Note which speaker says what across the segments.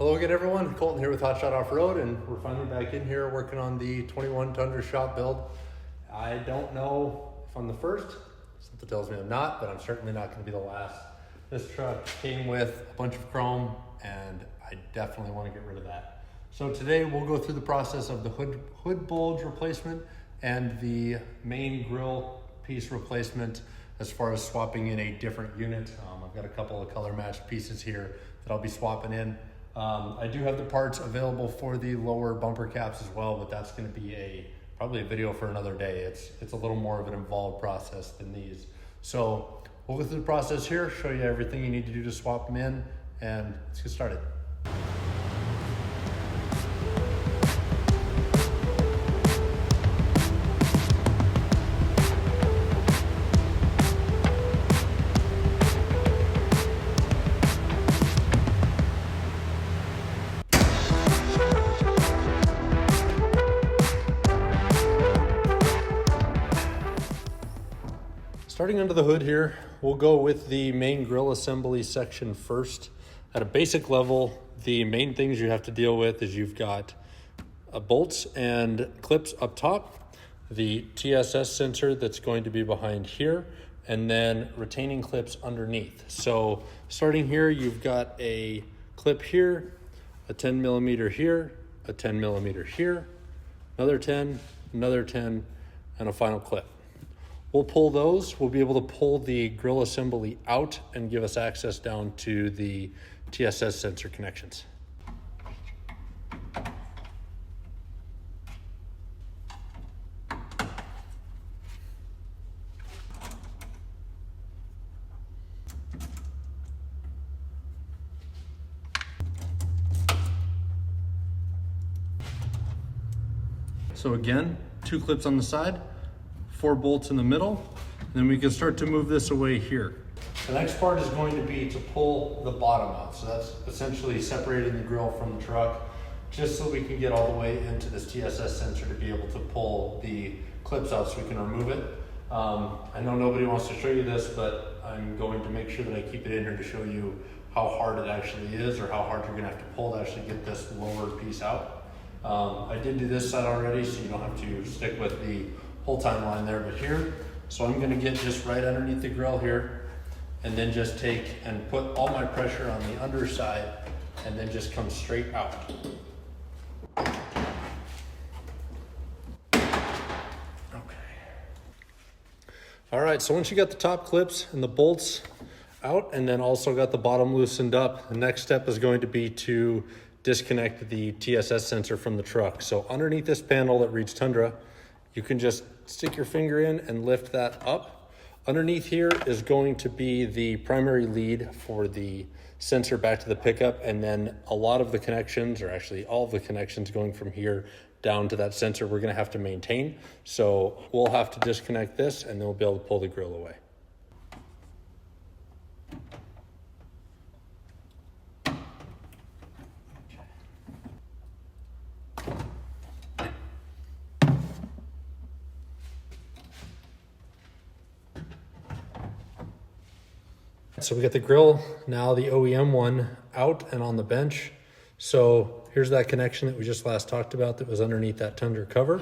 Speaker 1: Hello again, everyone. Colton here with Hotshot Off-Road, and we're finally back in here working on the 21 Tundra shop build. I don't know if I'm the first. Something tells me I'm not, but I'm certainly not going to be the last. This truck came with a bunch of chrome, and I definitely want to get rid of that. So today we'll go through the process of the hood bulge replacement and the main grille piece replacement as far as swapping in a different unit. I've got a couple of color matched pieces here that I'll be swapping in. I do have the parts available for the lower bumper caps as well, but that's going to be probably a video for another day. It's a little more of an involved process than these. So we'll go through the process here, show you everything you need to do to swap them in, and let's get started. Starting under the hood here, we'll go with the main grille assembly section first. At a basic level, the main things you have to deal with is you've got bolts and clips up top, the TSS sensor that's going to be behind here, and then retaining clips underneath. So starting here, you've got a clip here, a 10 millimeter here, a 10 millimeter here, another 10, and a final clip. We'll pull those. We'll be able to pull the grille assembly out and give us access down to the TSS sensor connections. So again, 2 clips on the side, 4 bolts in the middle, and then we can start to move this away here. The next part is going to be to pull the bottom out. So that's essentially separating the grille from the truck, just so we can get all the way into this TSS sensor to be able to pull the clips out so we can remove it. I know nobody wants to show you this, but I'm going to make sure that I keep it in here to show you how hard it actually is, or how hard you're gonna have to pull to actually get this lower piece out. I did do this side already, so you don't have to stick with the whole timeline there, but here, so I'm gonna get just right underneath the grille here, and then just take and put all my pressure on the underside, and then just come straight out. Okay. All right, so once you got the top clips and the bolts out, and then also got the bottom loosened up, the next step is going to be to disconnect the TSS sensor from the truck. So underneath this panel that reads Tundra, you can just stick your finger in and lift that up. Underneath here is going to be the primary lead for the sensor back to the pickup, and then a lot of the connections, or actually all of the connections going from here down to that sensor, we're gonna have to maintain. So we'll have to disconnect this, and then we'll be able to pull the grille away. So we got the grille, now the OEM one, out and on the bench. So here's that connection that we just last talked about that was underneath that Tundra cover.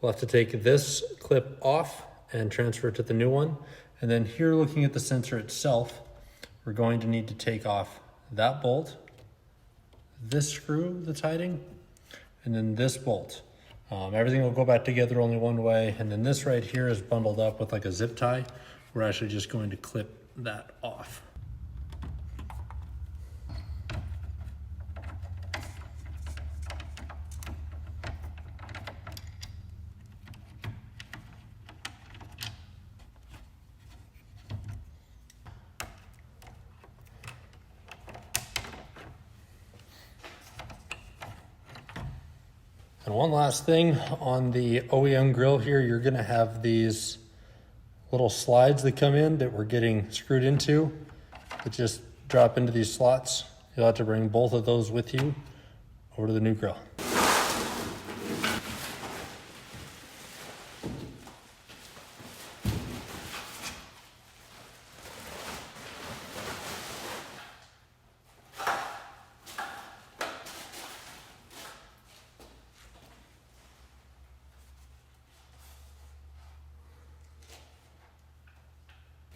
Speaker 1: We'll have to take this clip off and transfer it to the new one. And then here, looking at the sensor itself, we're going to need to take off that bolt, this screw that's hiding, and then this bolt. Everything will go back together only one way. And then this right here is bundled up with like a zip tie. We're actually just going to clip that off. And one last thing on the OEM grille here, you're gonna have these little slides that come in that we're getting screwed into that just drop into these slots. You'll have to bring both of those with you over to the new grill.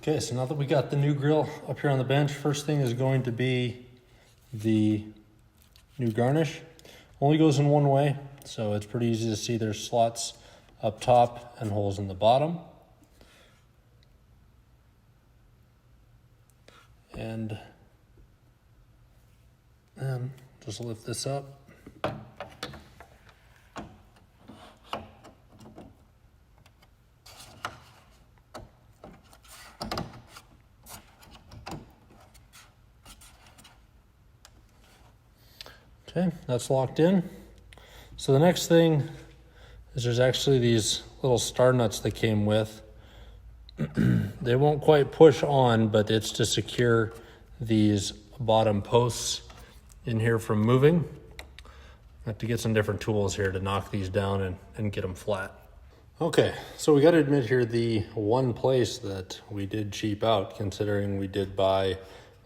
Speaker 1: Okay, so now that we got the new grill up here on the bench, first thing is going to be the new garnish. Only goes in one way, so it's pretty easy to see. There's slots up top and holes in the bottom. And then just lift this up. Okay, that's locked in. So the next thing is there's actually these little star nuts that came with. They won't quite push on, but it's to secure these bottom posts in here from moving. I have to get some different tools here to knock these down and get them flat. Okay, so we got to admit here, the one place that we did cheap out, considering we did buy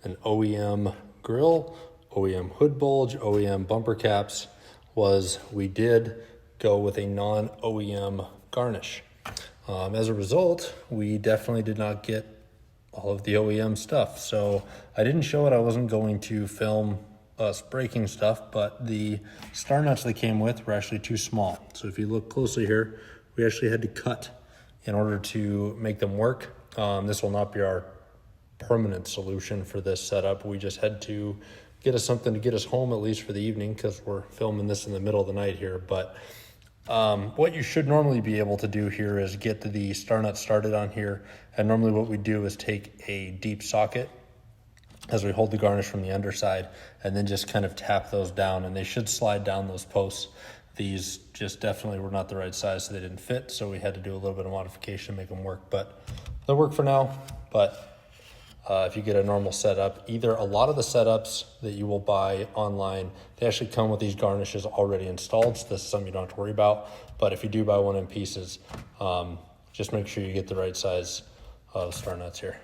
Speaker 1: an OEM grill, OEM hood bulge, OEM bumper caps, was we did go with a non-OEM garnish. As a result, we definitely did not get all of the OEM stuff. So I didn't show it. I wasn't going to film us breaking stuff, but the star nuts that came with were actually too small. So if you look closely here, we actually had to cut in order to make them work. This will not be our permanent solution for this setup. We just had to get us something to get us home, at least for the evening, because we're filming this in the middle of the night here. But what you should normally be able to do here is get the star nut started on here. And normally what we do is take a deep socket as we hold the garnish from the underside and then just kind of tap those down, and they should slide down those posts. These just definitely were not the right size, so they didn't fit. So we had to do a little bit of modification to make them work, but they'll work for now. But if you get a normal setup, either a lot of the setups that you will buy online, they actually come with these garnishes already installed. So this is something you don't have to worry about. But if you do buy one in pieces, just make sure you get the right size of star nuts here.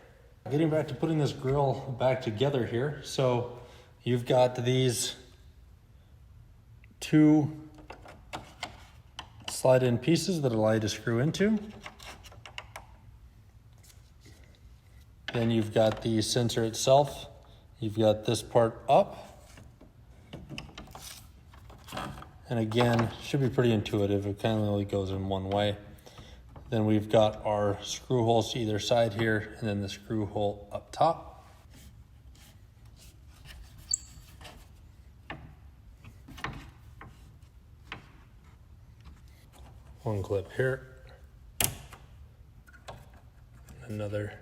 Speaker 1: Getting back to putting this grill back together here. So you've got these two slide in pieces that allow you to screw into. Then you've got the sensor itself. You've got this part up. And again, should be pretty intuitive. It kind of only goes in one way. Then we've got our screw holes to either side here, and then the screw hole up top. One clip here. Another.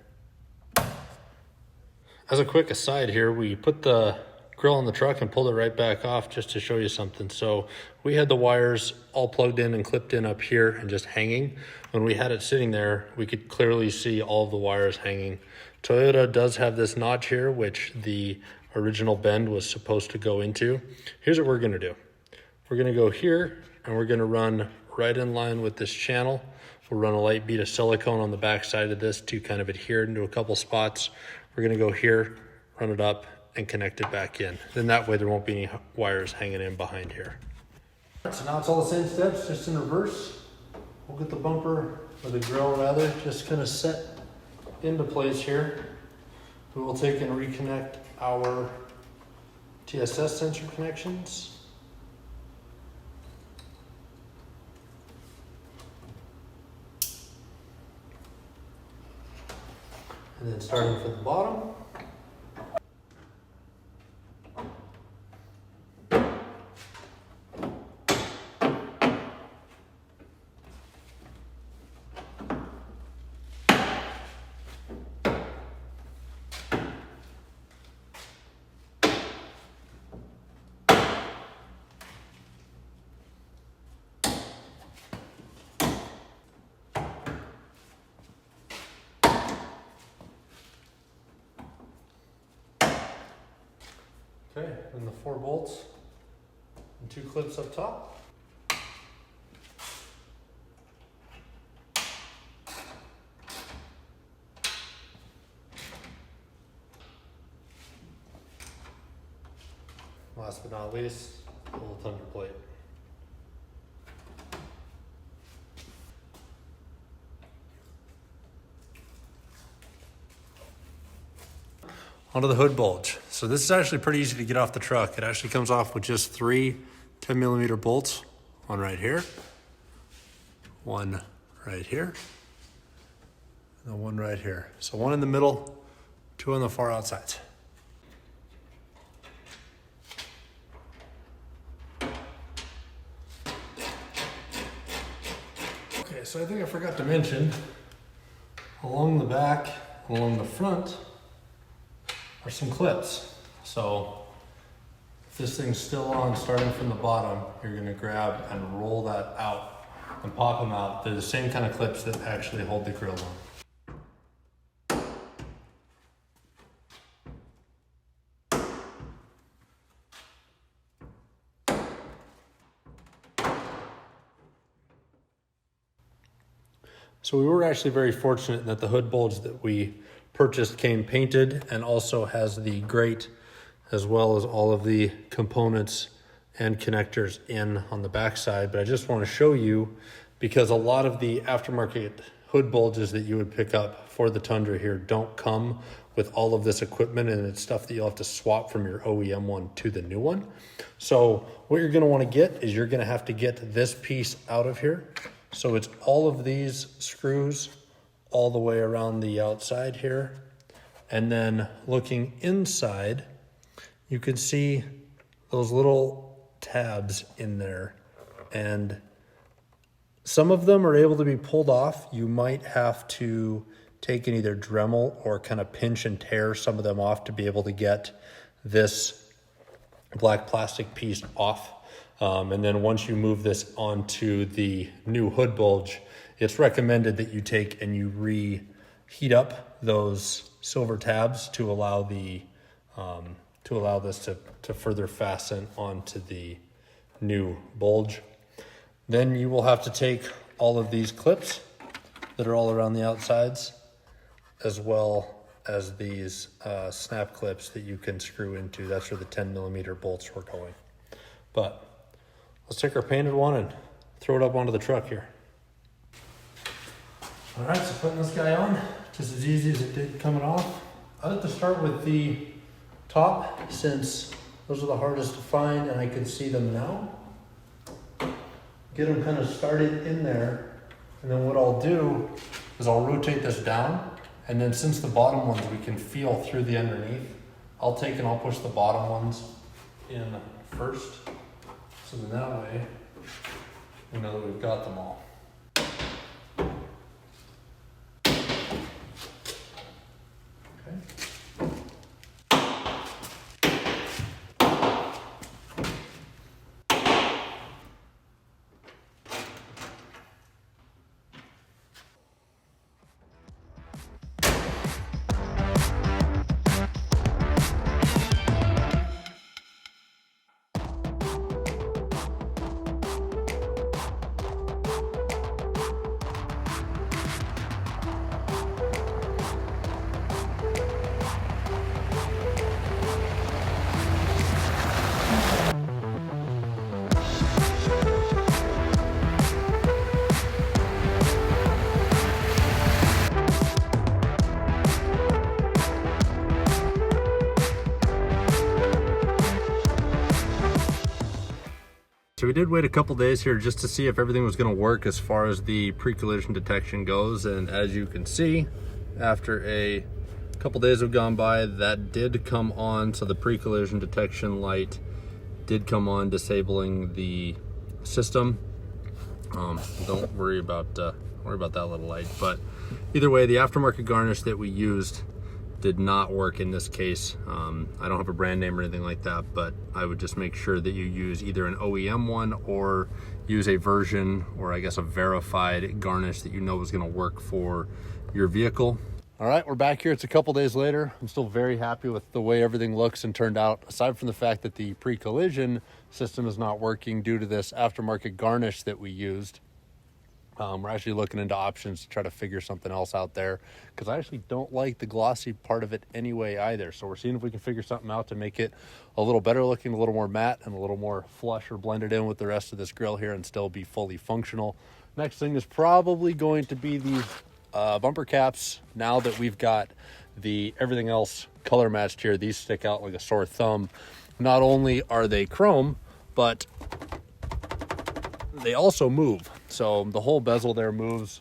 Speaker 1: As a quick aside here, we put the grill in the truck and pulled it right back off just to show you something. So we had the wires all plugged in and clipped in up here and just hanging. When we had it sitting there, we could clearly see all of the wires hanging. Toyota does have this notch here, which the original bend was supposed to go into. Here's what we're gonna do. We're gonna go here and we're gonna run right in line with this channel. We'll run a light bead of silicone on the back side of this to kind of adhere into a couple spots. We're gonna go here, run it up, and connect it back in. Then that way there won't be any wires hanging in behind here. So now it's all the same steps, just in reverse. We'll get the bumper, or the grill rather, just kind of set into place here. We will take and reconnect our TSS sensor connections. And then starting from the bottom. Okay, and the 4 bolts and 2 clips up top. Last but not least, a little Tundra plate. onto the hood bulge. So this is actually pretty easy to get off the truck. It actually comes off with just 3 10mm bolts. One right here, one right here, and one right here. So one in the middle, 2 on the far outsides. Okay, so I think I forgot to mention, along the back, along the front, are some clips. So if this thing's still on, starting from the bottom, you're gonna grab and roll that out and pop them out. They're the same kind of clips that actually hold the grill on. So we were actually very fortunate that the hood bulge that we purchased came painted and also has the grate as well as all of the components and connectors in on the backside. But I just want to show you, because a lot of the aftermarket hood bulges that you would pick up for the Tundra here don't come with all of this equipment, and it's stuff that you'll have to swap from your OEM one to the new one. So what you're going to want to get is you're going to have to get this piece out of here. So it's all of these screws all the way around the outside here. And then looking inside, you can see those little tabs in there. And some of them are able to be pulled off. You might have to take and either Dremel or kind of pinch and tear some of them off to be able to get this black plastic piece off. And then once you move this onto the new hood bulge, it's recommended that you take and you reheat up those silver tabs to allow the this to further fasten onto the new bulge. Then you will have to take all of these clips that are all around the outsides, as well as these snap clips that you can screw into. That's where the 10mm bolts were going. But let's take our painted one and throw it up onto the truck here. All right, so putting this guy on, just as easy as it did coming off. I like to start with the top, since those are the hardest to find and I can see them now. Get them kind of started in there, and then what I'll do is I'll rotate this down, and then since the bottom ones we can feel through the underneath, I'll take and I'll push the bottom ones in first. So then that way, we know that we've got them all. Okay. So we did wait a couple days here just to see if everything was going to work as far as the pre-collision detection goes, and as you can see, after a couple days have gone by, that did come on. So the pre-collision detection light did come on, disabling the system. Don't worry about that little light, but either way, the aftermarket garnish that we used did not work in this case. I don't have a brand name or anything like that, but I would just make sure that you use either an OEM one or use a version, or I guess a verified garnish that you know is going to work for your vehicle. All right, we're back here. It's a couple days later. I'm still very happy with the way everything looks and turned out, aside from the fact that the pre-collision system is not working due to this aftermarket garnish that we used. We're actually looking into options to try to figure something else out there, because I actually don't like the glossy part of it anyway either. So we're seeing if we can figure something out to make it a little better looking, a little more matte, and a little more flush or blended in with the rest of this grill here and still be fully functional. Next thing is probably going to be these bumper caps. Now that we've got Everything else color matched here. These stick out like a sore thumb. Not only are they chrome, but they also move. So the whole bezel there moves.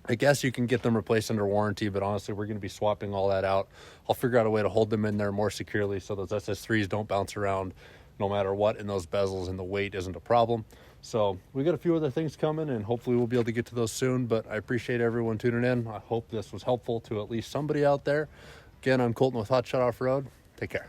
Speaker 1: I guess you can get them replaced under warranty, but honestly, we're going to be swapping all that out. I'll figure out a way to hold them in there more securely so those SS3s don't bounce around no matter what in those bezels, and the weight isn't a problem. So we got a few other things coming, and hopefully we'll be able to get to those soon, but I appreciate everyone tuning in. I hope this was helpful to at least somebody out there. Again, I'm Colton with Hot Shot Off-Road. Take care.